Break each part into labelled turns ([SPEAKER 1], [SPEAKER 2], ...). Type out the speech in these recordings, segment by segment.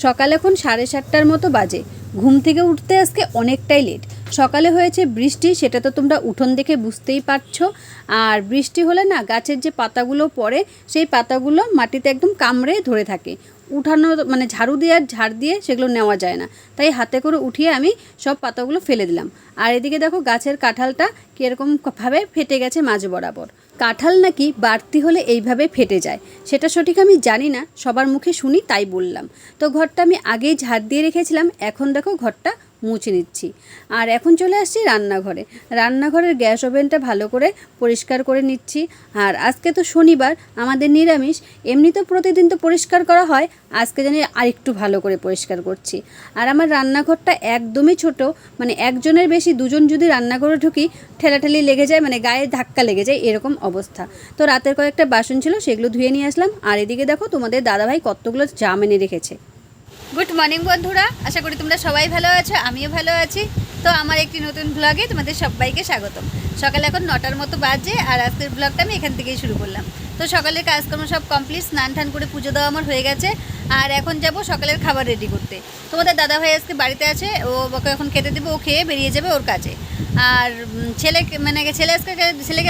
[SPEAKER 1] সকাল এখন 7:30টার মতো বাজে। ঘুম থেকে উঠতে আজকে অনেকটাই লেট। সকালে হয়েছে বৃষ্টি, সেটা তো তোমরা উঠোন দেখে বুঝতেই পারছো। আর বৃষ্টি হলে না গাছের যে পাতাগুলো পড়ে সেই পাতাগুলো মাটিতে একদম কামড়ে ধরে থাকে। উঠানো মানে ঝাড়ু দিয়ে আর ঝাড় দিয়ে সেগুলো নেওয়া যায় না, তাই হাতে করে উঠিয়ে আমি সব পাতাগুলো ফেলে দিলাম। আর এদিকে দেখো গাছের কাঁঠালটা কীরকমভাবে ফেটে গেছে মাঝ বরাবর। কাঁঠাল নাকি বাড়তি হলে এইভাবে ফেটে যায়, সেটা সঠিক আমি জানি না, সবার মুখে শুনি তাই বললাম। তো ঘরটা আমি আগেই ঝাড় দিয়ে রেখেছিলাম, এখন দেখো ঘরটা মুছে নিচ্ছি। আর এখন চলে আসছি রান্নাঘরে। রান্নাঘরের গ্যাস ওভেনটা ভালো করে পরিষ্কার করে নিচ্ছি। আর আজকে তো শনিবার, আমাদের নিরামিষ। এমনি তো প্রতিদিন তো পরিষ্কার করা হয়, আজকে জানি আরেকটু ভালো করে পরিষ্কার করছি। আর আমার রান্নাঘরটা একদমই ছোট, মানে একজনের বেশি দুজন যদি রান্নাঘরে ঢুকি ঠেলাঠেলি লেগে যায়, মানে গায়ে ধাক্কা লেগে যায়, এরকম অবস্থা। তো রাতের কয়েকটা বাসন ছিল, সেগুলো ধুয়ে নিয়ে আসলাম। আর এদিকে দেখো তোমাদের দাদাভাই কতগুলো জাম এনে রেখেছে।
[SPEAKER 2] গুড মর্নিং বন্ধুরা, আশা করি তোমরা সবাই ভালো আছো, আমিও ভালো আছি। তো আমার একটি নতুন ব্লগে তোমাদের সবাইকে স্বাগতম। সকালে এখন 9টার মতো বাজে, আর আজকের ব্লগটা আমি এখান থেকেই শুরু করলাম। তো সকালের কাজকর্ম সব কমপ্লিট, স্নান টান করে পুজো দেওয়া আমার হয়ে গেছে। আর এখন যাব সকালের খাবার রেডি করতে। তোমাদের দাদাভাই আজকে বাড়িতে আছে, ওকে এখন খেতে দেবো, ও খেয়ে বেরিয়ে যাবে ওর কাছে। আর ছেলেকে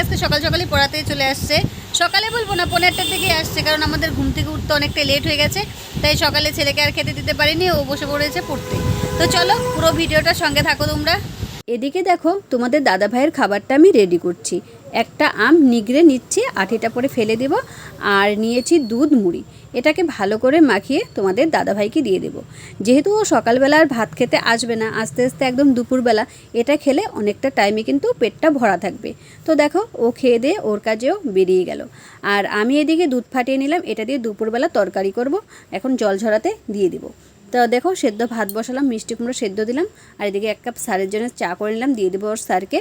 [SPEAKER 2] আজকে সকাল সকালই পড়াতে চলে আসছে। সকালে বলবো না, 15টার দিকে আসছে, কারণ আমাদের ঘুম থেকে উঠতে অনেকটা লেট হয়ে গেছে, তাই সকালে ছেলেকে আর খেতে দিতে পারিনি, ও বসে পড়েছে পড়তে। তো চলো পুরো ভিডিওটার সঙ্গে থাকো তোমরা।
[SPEAKER 1] এদিকে দেখো তোমাদের দাদা ভাইয়ের খাবারটা আমি রেডি করছি। একটা আম নিগড়ে নিচ্ছি, আঠিটা পরে ফেলে দেব। আর নিয়েছি দুধ মুড়ি, এটাকে ভালো করে মাখিয়ে তোমাদের দাদাভাইকে দিয়ে দেব। যেহেতু ও সকালবেলা আর ভাত খেতে আসবে না, আস্তে আস্তে একদম দুপুরবেলা এটা খেলে অনেকটা টাইমে কিন্তু পেটটা ভরা থাকবে। তো দেখো ও খেয়ে দিয়ে ওর কাজেও বেরিয়ে গেল। আর আমি এদিকে দুধ ফাটিয়ে নিলাম, এটা দিয়ে দুপুরবেলা তরকারি করব। এখন জল ঝরাতে দিয়ে দেবো। তো দেখো সেদ্ধ ভাত বসালাম, মিষ্টি কুমড়ো সেদ্ধ দিলাম। আর এদিকে 1 কাপ স্যারের জন্য চা করে নিলাম, দিয়ে দেবো ওর স্যারকে।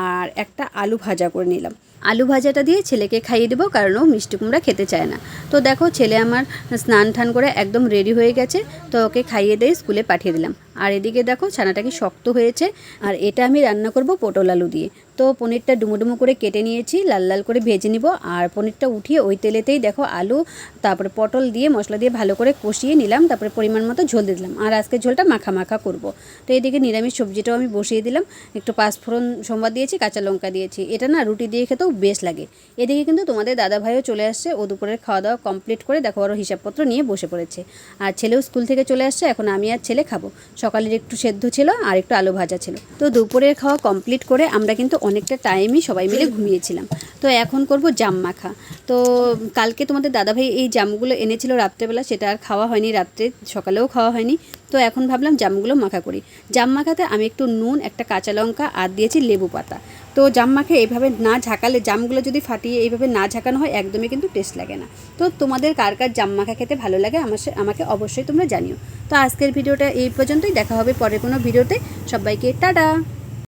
[SPEAKER 1] আর একটা আলু ভাজা করে নিলাম, আলু ভাজাটা দিয়ে ছেলেকে খাইয়ে দেবো, কারণ ও মিষ্টি কুমড়া খেতে চায় না। তো দেখো ছেলে আমার স্নান টান করে একদম রেডি হয়ে গেছে, তো ওকে খাইয়ে দিয়ে স্কুলে পাঠিয়ে দিলাম। আর এদিকে দেখো ছানাটা কি শক্ত হয়েছে। আর এটা আমি রান্না করব পটল আলু দিয়ে। তো পনিরটা ডুমো করে কেটে নিয়েছি, লাল লাল করে ভেজে নিব। আর পনিরটা উঠিয়ে ওই তেলেতেই দেখো আলু তারপরে পটল দিয়ে মশলা দিয়ে ভালো করে কষিয়ে নিলাম, তারপরে পরিমাণ মতো ঝোল দিয়ে দিলাম। আর আজকে ঝোলটা মাখা মাখা করব। তো এদিকে নিরামিষ সবজিটাও আমি বসিয়ে দিলাম, একটু পাঁচফোড়ন সোমবার দিয়েছি, কাঁচা লঙ্কা দিয়েছি। এটা না রুটি দিয়ে খেতেও বেশ লাগে। এদিকে কিন্তু তোমাদের দাদাভাইও চলে আসছে, ও দুপুরের খাওয়া দাওয়া কমপ্লিট করে দেখো আরও হিসাবপত্র নিয়ে বসে পড়েছে। আর ছেলেও স্কুল থেকে চলে আসছে, এখন আমি আর ছেলে খাবো। সকালের একটু সেদ্ধ ছিল আর একটু আলু ভাজা ছিল। তো দুপুরের খাওয়া কমপ্লিট করে আমরা কিন্তু অনেকটা টাইমই সবাই মিলে ঘুমিয়েছিলাম। তো এখন করব জাম মাখা। তো কালকে তোমাদের দাদাভাই এই জামগুলো এনেছিল রাত্রেবেলা, সেটা আর খাওয়া হয়নি, রাত্রে সকালেও খাওয়া হয়নি। তো এখন ভাবলাম জামগুলো মাখা করি। জাম মাখাতে আমি একটু নুন, একটা কাঁচা লঙ্কা আর দিয়েছি লেবু পাতা। তো জাম মাখে এইভাবে না ঝাঁকালে, জামগুলো যদি ফাটিয়ে এইভাবে না ঝাঁকানো হয় একদমই কিন্তু টেস্ট লাগে না। তো তোমাদের কার কার জাম মাখা খেতে ভালো লাগে আমাকে অবশ্যই তোমরা জানিও। তো আজকের ভিডিওটা এই পর্যন্তই, দেখা হবে পরের কোনো ভিডিওতে। সবাইকে টাটা।